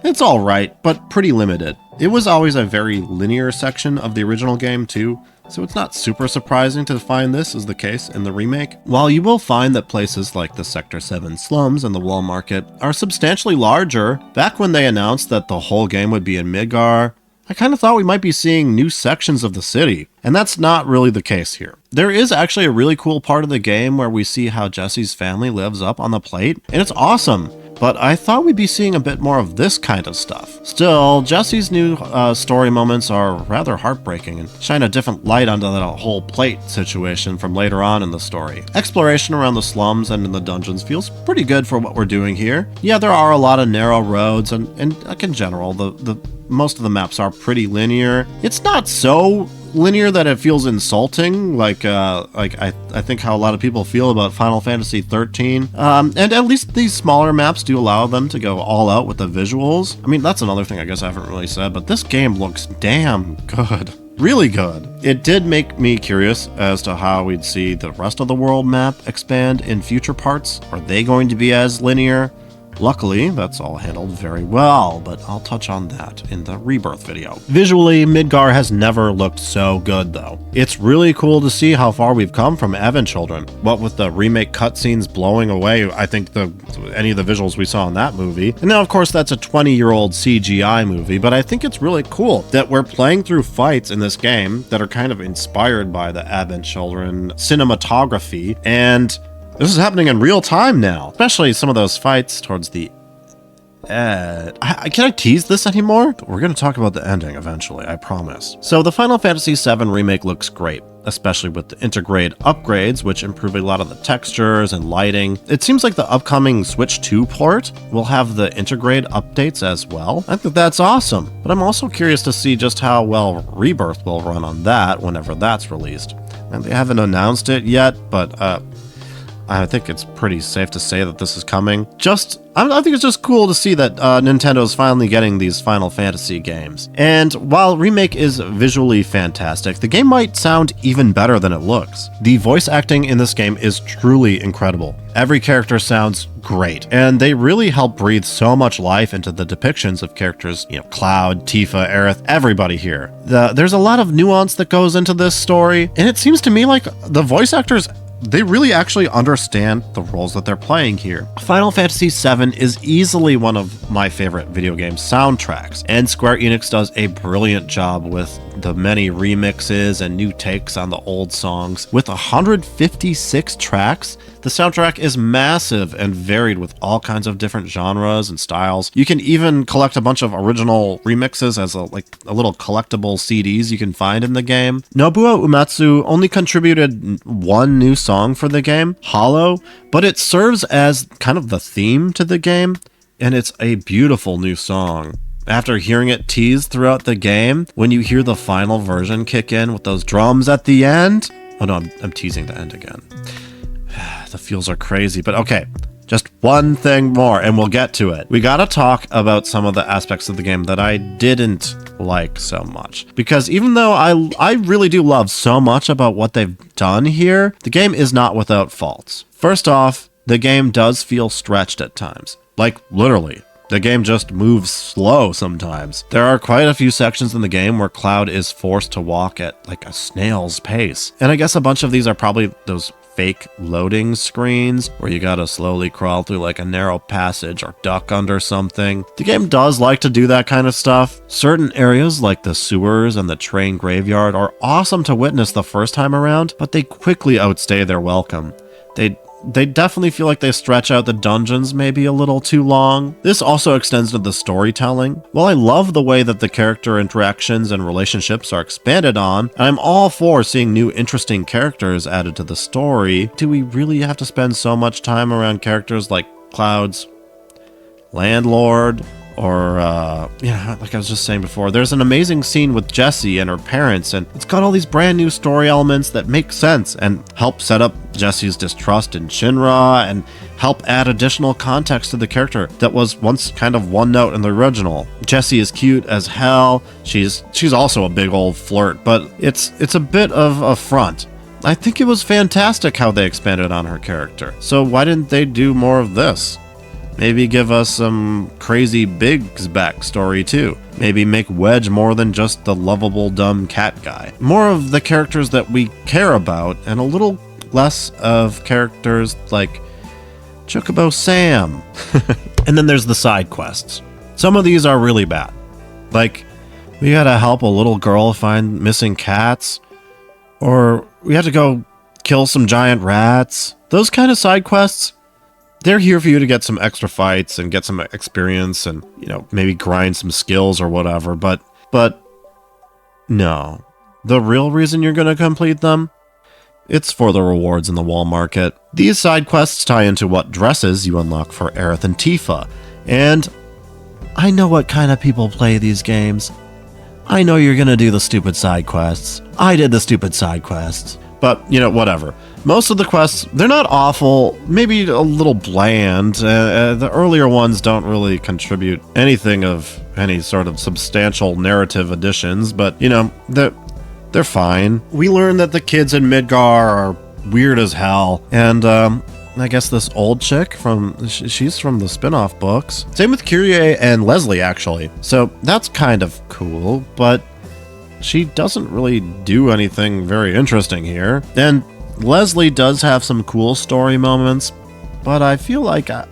it's alright, but pretty limited. It was always a very linear section of the original game too, so it's not super surprising to find this is the case in the remake. While you will find that places like the Sector 7 slums and the Wall Market are substantially larger, back when they announced that the whole game would be in Midgar, I kind of thought we might be seeing new sections of the city, and that's not really the case here. There is actually a really cool part of the game where we see how Jesse's family lives up on the plate, and it's awesome. But I thought we'd be seeing a bit more of this kind of stuff. Still, Jesse's new story moments are rather heartbreaking and shine a different light onto that whole plate situation from later on in the story. Exploration around the slums and in the dungeons feels pretty good for what we're doing here. Yeah, there are a lot of narrow roads, and like in general, the most of the maps are pretty linear. It's not so linear that it feels insulting, like I think how a lot of people feel about Final Fantasy XIII. And at least these smaller maps do allow them to go all out with the visuals. I mean, that's another thing I guess I haven't really said, but this game looks damn good. Really good. It did make me curious as to how we'd see the rest of the world map expand in future parts. Are they going to be as linear? Luckily, that's all handled very well, but I'll touch on that in the Rebirth video. Visually, Midgar has never looked so good though. It's really cool to see how far we've come from Evan Children. What with the remake cutscenes blowing away, I think any of the visuals we saw in that movie. And now of course that's a 20-year-old CGI movie, but I think it's really cool that we're playing through fights in this game that are kind of inspired by the Advent Children cinematography, and this is happening in real time now, especially some of those fights towards the Can I tease this anymore? We're going to talk about the ending eventually, I promise. So the Final Fantasy VII Remake looks great, especially with the Intergrade upgrades, which improve a lot of the textures and lighting. It seems like the upcoming Switch 2 port will have the Intergrade updates as well. I think that's awesome, but I'm also curious to see just how well Rebirth will run on that whenever that's released. And they haven't announced it yet, but I think it's pretty safe to say that this is coming. I think it's just cool to see that Nintendo's finally getting these Final Fantasy games. And while Remake is visually fantastic, the game might sound even better than it looks. The voice acting in this game is truly incredible. Every character sounds great, and they really help breathe so much life into the depictions of characters, Cloud, Tifa, Aerith, everybody here. There's a lot of nuance that goes into this story, and it seems to me like the voice actors, they really actually understand the roles that they're playing here. Final Fantasy VII is easily one of my favorite video game soundtracks, and Square Enix does a brilliant job with the many remixes and new takes on the old songs. With 156 tracks, the soundtrack is massive and varied with all kinds of different genres and styles. You can even collect a bunch of original remixes as a little collectible CDs you can find in the game. Nobuo Uematsu only contributed one new song for the game, Hollow, but it serves as kind of the theme to the game, and it's a beautiful new song. After hearing it teased throughout the game, when you hear the final version kick in with those drums at the end... Oh no, I'm teasing the end again. The feels are crazy, but okay. Just one thing more, and we'll get to it. We gotta talk about some of the aspects of the game that I didn't like so much. Because even though I really do love so much about what they've done here, the game is not without faults. First off, the game does feel stretched at times. Like, literally. The game just moves slow sometimes. There are quite a few sections in the game where Cloud is forced to walk at like a snail's pace. And I guess a bunch of these are probably those fake loading screens where you gotta slowly crawl through like a narrow passage or duck under something. The game does like to do that kind of stuff. Certain areas like the sewers and the train graveyard are awesome to witness the first time around, but they quickly outstay their welcome. They definitely feel like they stretch out the dungeons maybe a little too long. This also extends to the storytelling. While I love the way that the character interactions and relationships are expanded on, and I'm all for seeing new interesting characters added to the story, do we really have to spend so much time around characters like Cloud's landlord? Or, like I was just saying before, there's an amazing scene with Jessie and her parents, and it's got all these brand new story elements that make sense and help set up Jessie's distrust in Shinra and help add additional context to the character that was once kind of one note in the original. Jessie is cute as hell. She's also a big old flirt, but it's a bit of a front. I think it was fantastic how they expanded on her character. So why didn't they do more of this? Maybe give us some crazy Biggs backstory too. Maybe make Wedge more than just the lovable dumb cat guy. More of the characters that we care about and a little less of characters like Chocobo Sam. And then there's the side quests. Some of these are really bad. Like, we gotta help a little girl find missing cats, or we have to go kill some giant rats. Those kind of side quests, they're here for you to get some extra fights and get some experience and, maybe grind some skills or whatever, but no. The real reason you're going to complete them? It's for the rewards in the wall market. These side quests tie into what dresses you unlock for Aerith and Tifa, and I know what kind of people play these games. I know you're going to do the stupid side quests. I did the stupid side quests. But, whatever. Most of the quests, they're not awful, maybe a little bland. The earlier ones don't really contribute anything of any sort of substantial narrative additions, but, they're fine. We learn that the kids in Midgar are weird as hell, and, I guess this old chick she's from the spin-off books. Same with Kyrie and Leslie, actually. So that's kind of cool, but she doesn't really do anything very interesting here. And Leslie does have some cool story moments, but I feel like I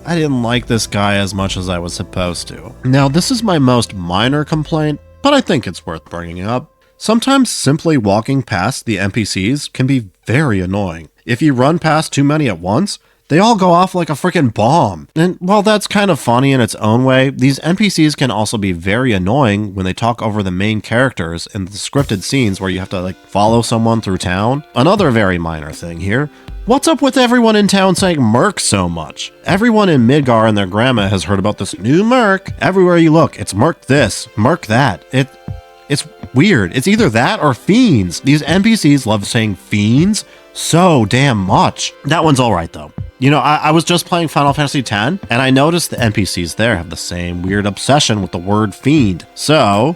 didn't like this guy as much as I was supposed to. Now, this is my most minor complaint, but I think it's worth bringing up. Sometimes simply walking past the NPCs can be very annoying. If you run past too many at once, They all go off like a freaking bomb. And while that's kind of funny in its own way, these NPCs can also be very annoying when they talk over the main characters in the scripted scenes where you have to like follow someone through town. Another very minor thing here. What's up with everyone in town saying Merc so much? Everyone in Midgar and their grandma has heard about this new Merc. Everywhere you look, it's Merc this, Merc that. It's weird. It's either that or fiends. These NPCs love saying fiends so damn much. That one's all right though. You know, I was just playing Final Fantasy X, and I noticed the NPCs there have the same weird obsession with the word fiend. So,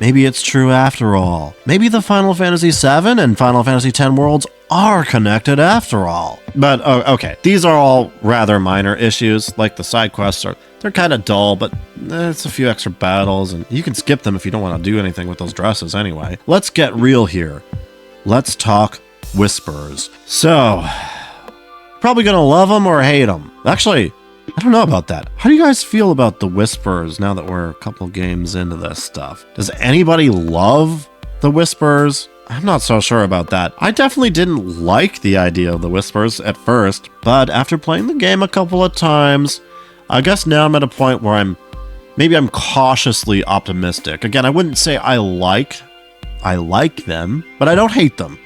maybe it's true after all. Maybe the Final Fantasy VII and Final Fantasy X worlds are connected after all. But, okay, these are all rather minor issues, like the side quests they're kind of dull, but it's a few extra battles, and you can skip them if you don't want to do anything with those dresses anyway. Let's get real here. Let's talk Whispers. So, probably gonna love them or hate them. Actually, I don't know about that. How do you guys feel about the Whispers now that we're a couple games into this stuff? Does anybody love the Whispers? I'm not so sure about that. I definitely didn't like the idea of the Whispers at first, but after playing the game a couple of times, I guess now I'm at a point where I'm cautiously optimistic. Again, I wouldn't say I like them, but I don't hate them.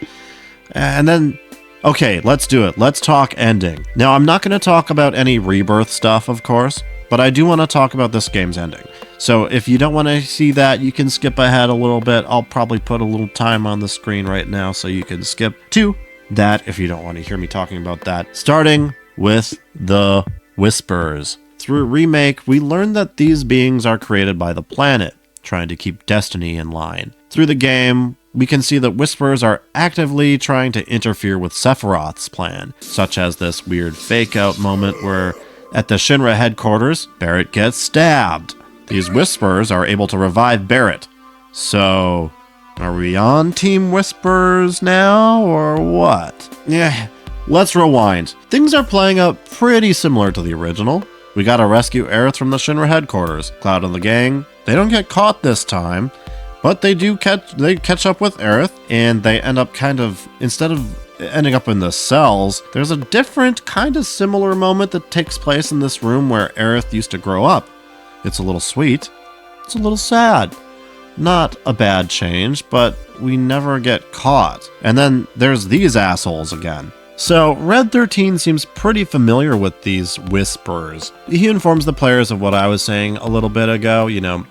And then, okay, let's do it. Let's talk ending. Now, I'm not going to talk about any Rebirth stuff, of course, but I do want to talk about this game's ending. So if you don't want to see that, you can skip ahead a little bit. I'll probably put a little time on the screen right now so you can skip to that if you don't want to hear me talking about that. Starting with the Whispers. Through Remake, we learned that these beings are created by the planet, trying to keep destiny in line. Through the game, we can see that Whispers are actively trying to interfere with Sephiroth's plan, such as this weird fake-out moment where, at the Shinra headquarters, Barret gets stabbed. These Whispers are able to revive Barret. So, are we on Team Whispers now, or what? Yeah, let's rewind. Things are playing out pretty similar to the original. We gotta rescue Aerith from the Shinra headquarters. Cloud and the gang, they don't get caught this time, but they catch up with Aerith, and they end up instead of ending up in the cells, there's a different kind of similar moment that takes place in this room where Aerith used to grow up. It's a little sweet. It's a little sad. Not a bad change, but we never get caught. And then there's these assholes again. So, Red 13 seems pretty familiar with these Whispers. He informs the players of what I was saying a little bit ago, you know,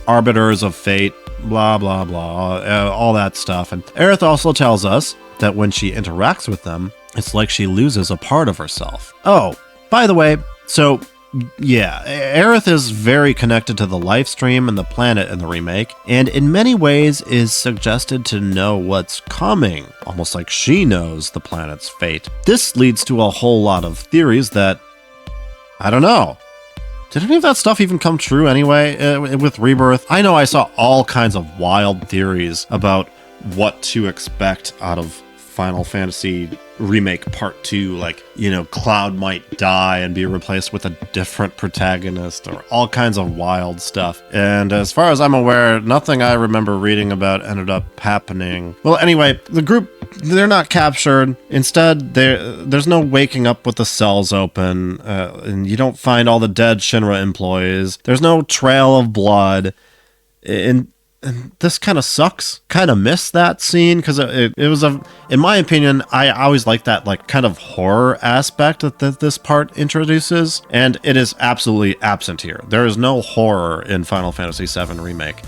arbiters of fate, blah blah blah, all that stuff. And Aerith also tells us that when she interacts with them, it's like she loses a part of herself. Oh, by the way, so yeah, Aerith is very connected to the life stream and the planet in the remake, and in many ways is suggested to know what's coming, almost like she knows the planet's fate. This leads to a whole lot of theories that, I don't know, did any of that stuff even come true anyway with Rebirth? I know I saw all kinds of wild theories about what to expect out of Final Fantasy Remake Part 2, like, you know, Cloud might die and be replaced with a different protagonist, or all kinds of wild stuff. And as far as I'm aware, nothing I remember reading about ended up happening. Well, anyway, the group, they're not captured. Instead, there's no waking up with the cells open, and you don't find all the dead Shinra employees. There's no trail of blood. And this kind of sucks. Kind of miss that scene because it was in my opinion, I always like that like kind of horror aspect that this part introduces, and it is absolutely absent here. There is no horror in Final Fantasy VII Remake.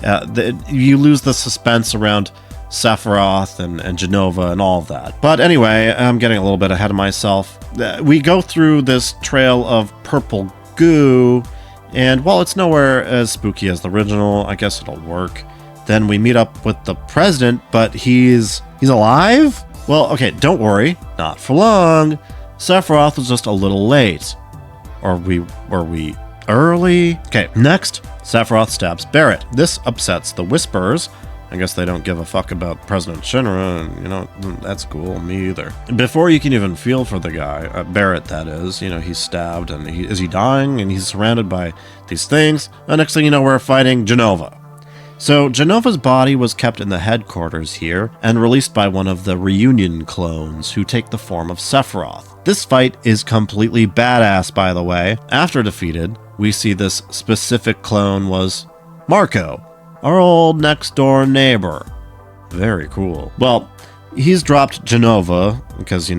You lose the suspense around Sephiroth and Jenova and all of that. But anyway, I'm getting a little bit ahead of myself. We go through this trail of purple goo, and while it's nowhere as spooky as the original, I guess it'll work. Then we meet up with the president, but he's alive? Well, okay, don't worry, not for long. Sephiroth was just a little late. Or were we early? Okay, next, Sephiroth stabs Barret. This upsets the Whispers. I guess they don't give a fuck about President Shinra, and, you know, that's cool, me either. Before you can even feel for the guy, Barret that is, you know, he's stabbed, and is he dying? And he's surrounded by these things. And next thing you know, we're fighting Jenova. So Genova's body was kept in the headquarters here and released by one of the Reunion clones who take the form of Sephiroth. This fight is completely badass, by the way. After defeated, we see this specific clone was Marco, our old next door neighbor. Very cool. Well, he's dropped Genova because,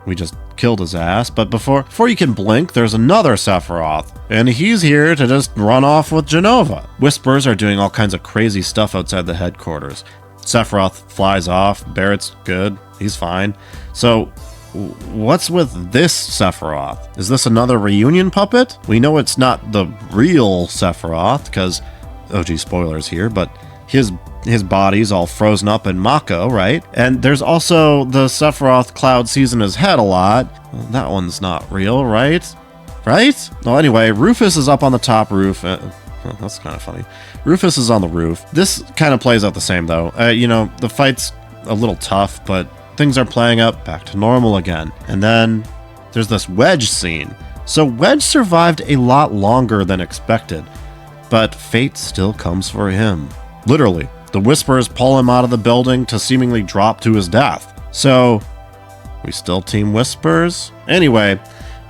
we just killed his ass, but before you can blink, there's another Sephiroth, and he's here to just run off with Genova. Whispers are doing all kinds of crazy stuff outside the headquarters. Sephiroth flies off, Barrett's good, he's fine. So, what's with this Sephiroth? Is this another reunion puppet? We know it's not the real Sephiroth, because, spoilers here, but his body's all frozen up in Mako, right? And there's also the Sephiroth Cloud sees in his head a lot. Well, that one's not real, right? Right? Well, anyway, Rufus is up on the top roof. That's kind of funny. Rufus is on the roof. This kind of plays out the same, though. The fight's a little tough, but things are playing up back to normal again. And then there's this Wedge scene. So Wedge survived a lot longer than expected, but fate still comes for him. Literally. The Whispers pull him out of the building to seemingly drop to his death. So, we still team Whispers? Anyway,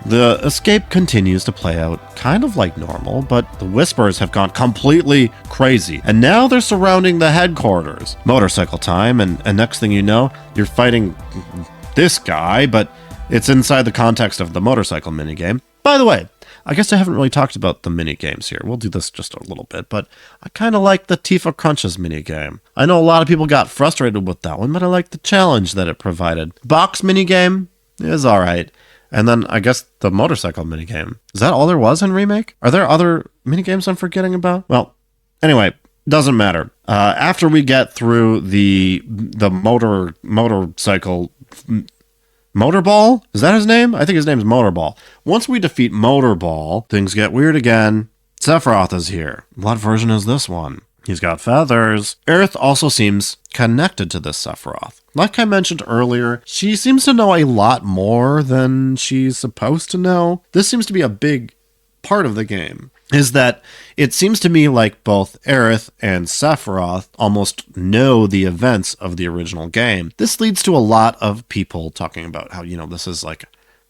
the escape continues to play out kind of like normal, but the Whispers have gone completely crazy. And now they're surrounding the headquarters. Motorcycle time, and next thing you know, you're fighting this guy, but it's inside the context of the motorcycle minigame. By the way, I guess I haven't really talked about the mini-games here. We'll do this just a little bit, but I kind of like the Tifa Crunches mini-game. I know a lot of people got frustrated with that one, but I like the challenge that it provided. Box mini-game is alright. And then I guess the motorcycle mini-game. Is that all there was in Remake? Are there other mini-games I'm forgetting about? Well, anyway, doesn't matter. After we get through the motorcycle... Motorball? Is that his name? I think his name's Motorball. Once we defeat Motorball, things get weird again. Sephiroth is here. What version is this one? He's got feathers. Aerith also seems connected to this Sephiroth. Like I mentioned earlier, she seems to know a lot more than she's supposed to know. This seems to be a big part of the game. Is that it seems to me like both Aerith and Sephiroth almost know the events of the original game. This leads to a lot of people talking about how, this is like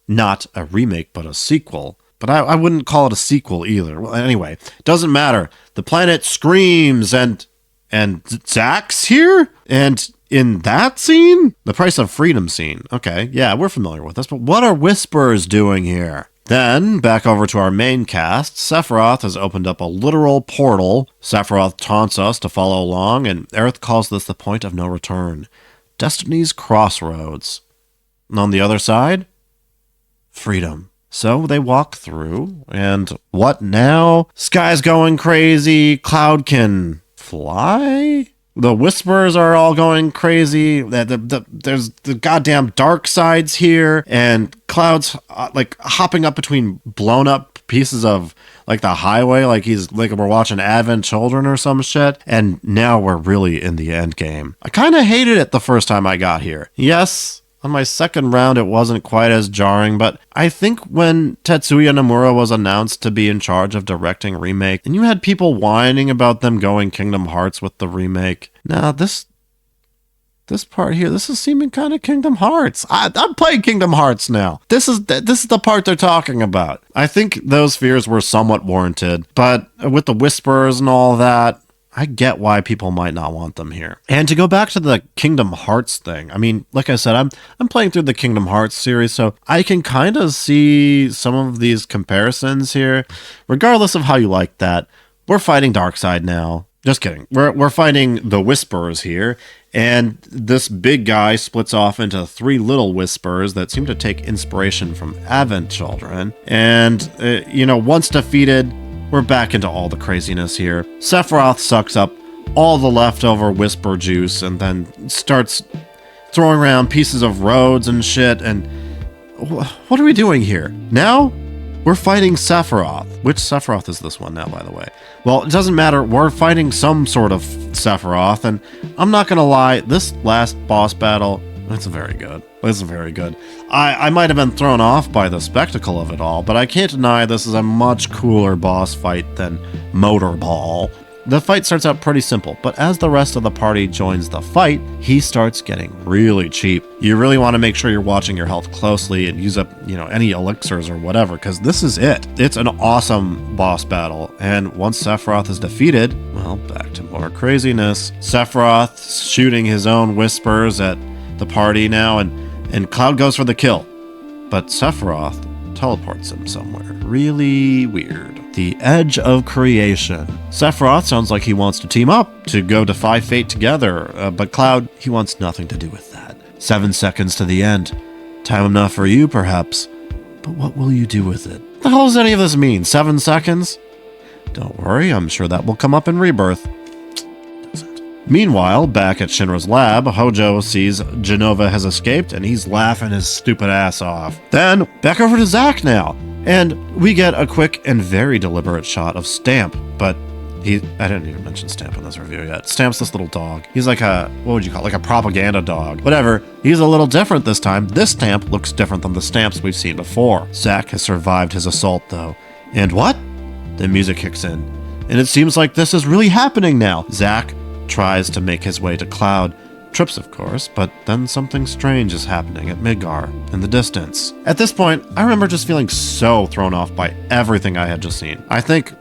not a remake, but a sequel. But I wouldn't call it a sequel either. Well, anyway, doesn't matter. The planet screams and Zack's here? And in that scene? The Price of Freedom scene. Okay, yeah, we're familiar with this, but what are Whispers doing here? Then, back over to our main cast, Sephiroth has opened up a literal portal. Sephiroth taunts us to follow along, and Aerith calls this the point of no return. Destiny's crossroads. And on the other side, freedom. So they walk through, and what now? Sky's going crazy, Cloud can fly? The Whispers are all going crazy. There's the goddamn dark sides here, and Cloud's hopping up between blown up pieces of the highway, like we're watching Advent Children or some shit. And now we're really in the end game. I kind of hated it the first time I got here. Yes, on my second round it wasn't quite as jarring, but I think when Tetsuya Nomura was announced to be in charge of directing Remake, and you had people whining about them going Kingdom Hearts with the remake. Now this part here, this is seeming kind of Kingdom Hearts. I'm playing Kingdom Hearts now. This is the part they're talking about. I think those fears were somewhat warranted, but with the Whispers and all that, I get why people might not want them here. And to go back to the Kingdom Hearts thing, I mean, like I said, I'm playing through the Kingdom Hearts series, so I can kind of see some of these comparisons here. Regardless of how you like that, we're fighting Darkseid now. Just kidding. We're fighting the Whispers here, and this big guy splits off into 3 little Whispers that seem to take inspiration from Advent Children. And, once defeated, we're back into all the craziness here. Sephiroth sucks up all the leftover Whisper juice and then starts throwing around pieces of roads and shit. And what are we doing here? Now we're fighting Sephiroth. Which Sephiroth is this one now, by the way? Well, it doesn't matter. We're fighting some sort of Sephiroth. And I'm not going to lie, this last boss battle, it's very good. It's very good. I might have been thrown off by the spectacle of it all, but I can't deny this is a much cooler boss fight than Motorball. The fight starts out pretty simple, but as the rest of the party joins the fight, he starts getting really cheap. You really want to make sure you're watching your health closely and use up, any elixirs or whatever, because this is it. It's an awesome boss battle, and once Sephiroth is defeated, well, back to more craziness. Sephiroth shooting his own whispers at the party now, and Cloud goes for the kill. But Sephiroth teleports him somewhere really weird. The edge of creation. Sephiroth sounds like he wants to team up, to go defy fate together, but Cloud, he wants nothing to do with that. 7 seconds to the end. Time enough for you, perhaps. But what will you do with it? What the hell does any of this mean? 7 seconds? Don't worry, I'm sure that will come up in Rebirth. Meanwhile, back at Shinra's lab, Hojo sees Genova has escaped and he's laughing his stupid ass off. Then, back over to Zack now. And we get a quick and very deliberate shot of Stamp, but I didn't even mention Stamp in this review yet. Stamp's this little dog. He's like like a propaganda dog. Whatever, he's a little different this time. This Stamp looks different than the Stamps we've seen before. Zack has survived his assault though. And what? The music kicks in. And it seems like this is really happening now. Zack tries to make his way to Cloud. Trips, of course, but then something strange is happening at Midgar, in the distance. At this point, I remember just feeling so thrown off by everything I had just seen. I think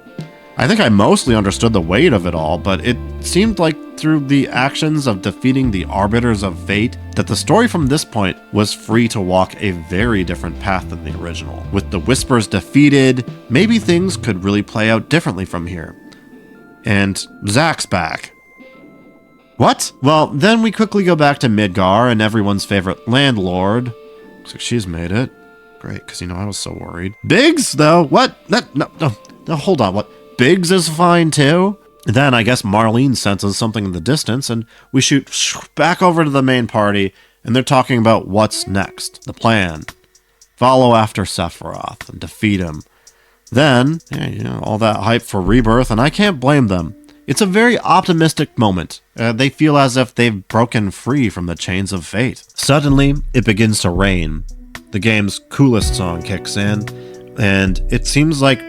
I mostly understood the weight of it all, but it seemed like through the actions of defeating the Arbiters of Fate, that the story from this point was free to walk a very different path than the original. With the Whispers defeated, maybe things could really play out differently from here. And Zack's back. What? Well, then we quickly go back to Midgar and everyone's favorite landlord. Looks like she's made it. Great, because I was so worried. Biggs, though? What? No, hold on. What? Biggs is fine, too? Then I guess Marlene senses something in the distance, and we shoot back over to the main party, and they're talking about what's next. The plan. Follow after Sephiroth and defeat him. Then, all that hype for Rebirth, and I can't blame them. It's a very optimistic moment. They feel as if they've broken free from the chains of fate. Suddenly, it begins to rain. The game's coolest song kicks in, and it seems like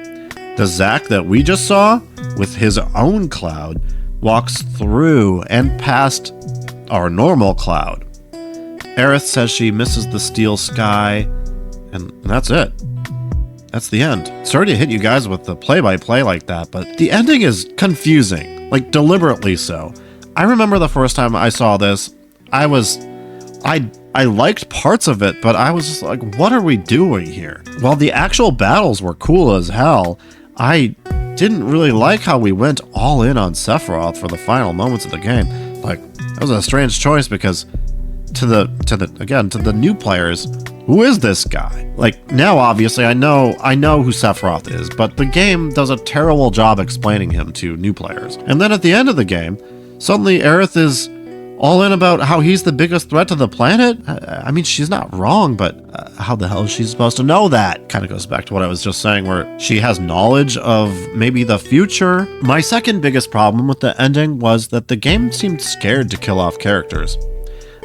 the Zack that we just saw, with his own Cloud, walks through and past our normal Cloud. Aerith says she misses the steel sky, and that's it. That's the end. Sorry to hit you guys with the play-by-play like that, but the ending is confusing, like deliberately so. I remember the first time I saw this, I liked parts of it, but I was just like, what are we doing here? While the actual battles were cool as hell, I didn't really like how we went all in on Sephiroth for the final moments of the game. Like, that was a strange choice because to the new players, who is this guy? Like, now obviously I know who Sephiroth is, but the game does a terrible job explaining him to new players. And then at the end of the game, suddenly Aerith is all in about how he's the biggest threat to the planet? I mean, she's not wrong, but how the hell is she supposed to know that? Kind of goes back to what I was just saying, where she has knowledge of maybe the future. My second biggest problem with the ending was that the game seemed scared to kill off characters.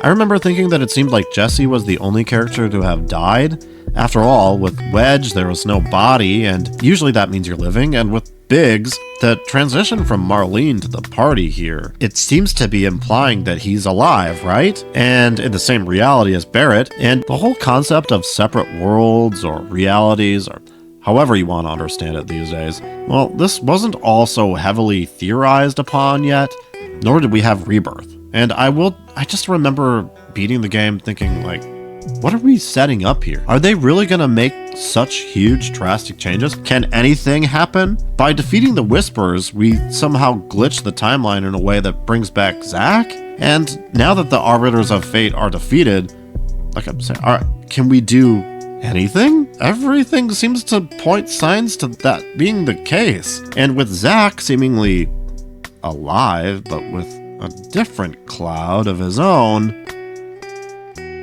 I remember thinking that it seemed like Jessie was the only character to have died. After all, with Wedge, there was no body, and usually that means you're living, and with Biggs, the transition from Marlene to the party here, it seems to be implying that he's alive, right? And in the same reality as Barrett, and the whole concept of separate worlds or realities, or however you want to understand it these days, well, this wasn't also heavily theorized upon yet, nor did we have Rebirth. And I just remember beating the game thinking, like, what are we setting up here? Are they really going to make such huge, drastic changes? Can anything happen? By defeating the Whispers, we somehow glitch the timeline in a way that brings back Zack? And now that the Arbiters of Fate are defeated, like I'm saying, can we do anything? Everything seems to point signs to that being the case. And with Zack seemingly alive, but with a different Cloud of his own,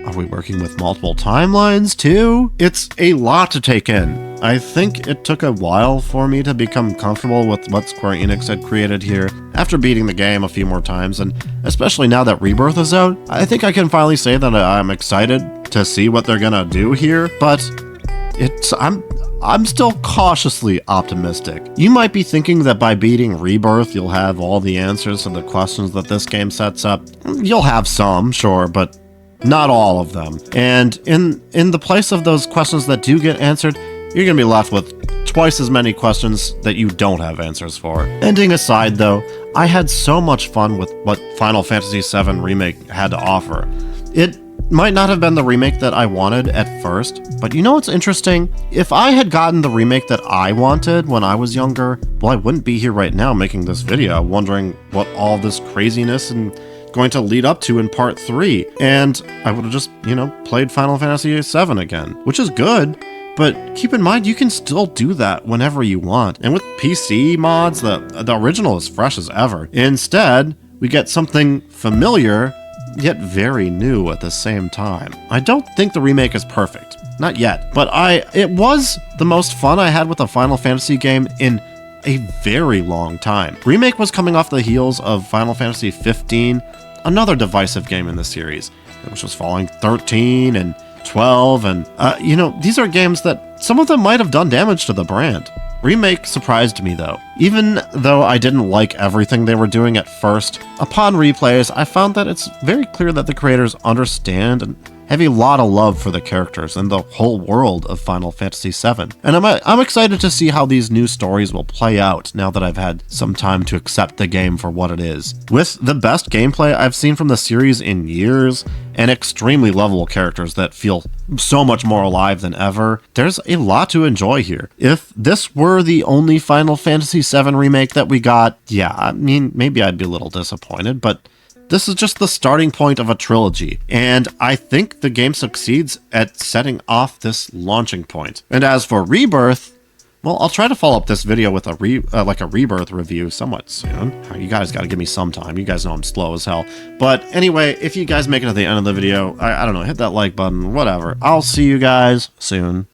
are we working with multiple timelines too? It's a lot to take in. I think it took a while for me to become comfortable with what Square Enix had created here. After beating the game a few more times, and especially now that Rebirth is out, I think I can finally say that I'm excited to see what they're gonna do here, but I'm still cautiously optimistic. You might be thinking that by beating Rebirth, you'll have all the answers to the questions that this game sets up. You'll have some, sure, but not all of them. And in the place of those questions that do get answered, you're going to be left with twice as many questions that you don't have answers for. Ending aside, though, I had so much fun with what Final Fantasy VII Remake had to offer. It might not have been the remake that I wanted at first, but you know what's interesting? If I had gotten the remake that I wanted when I was younger, well, I wouldn't be here right now making this video, wondering what all this craziness and going to lead up to in part 3, and I would have just, played Final Fantasy VII again, which is good. But keep in mind, you can still do that whenever you want. And with PC mods, the original is fresh as ever. Instead, we get something familiar, yet very new at the same time. I don't think the remake is perfect. Not yet. But it was the most fun I had with a Final Fantasy game in a very long time. Remake was coming off the heels of Final Fantasy XV, another divisive game in the series, which was following 13 and 12, and these are games that some of them might have done damage to the brand. Remake surprised me though. Even though I didn't like everything they were doing at first, upon replays, I found that it's very clear that the creators understand and have a lot of love for the characters and the whole world of Final Fantasy VII. And I'm excited to see how these new stories will play out now that I've had some time to accept the game for what it is. With the best gameplay I've seen from the series in years, and extremely lovable characters that feel so much more alive than ever, there's a lot to enjoy here. If this were the only Final Fantasy VII remake that we got, yeah, I mean, maybe I'd be a little disappointed, but this is just the starting point of a trilogy, and I think the game succeeds at setting off this launching point. And as for Rebirth, well, I'll try to follow up this video with a Rebirth review somewhat soon. You guys gotta give me some time. You guys know I'm slow as hell. But anyway, if you guys make it to the end of the video, I don't know, hit that like button, whatever. I'll see you guys soon.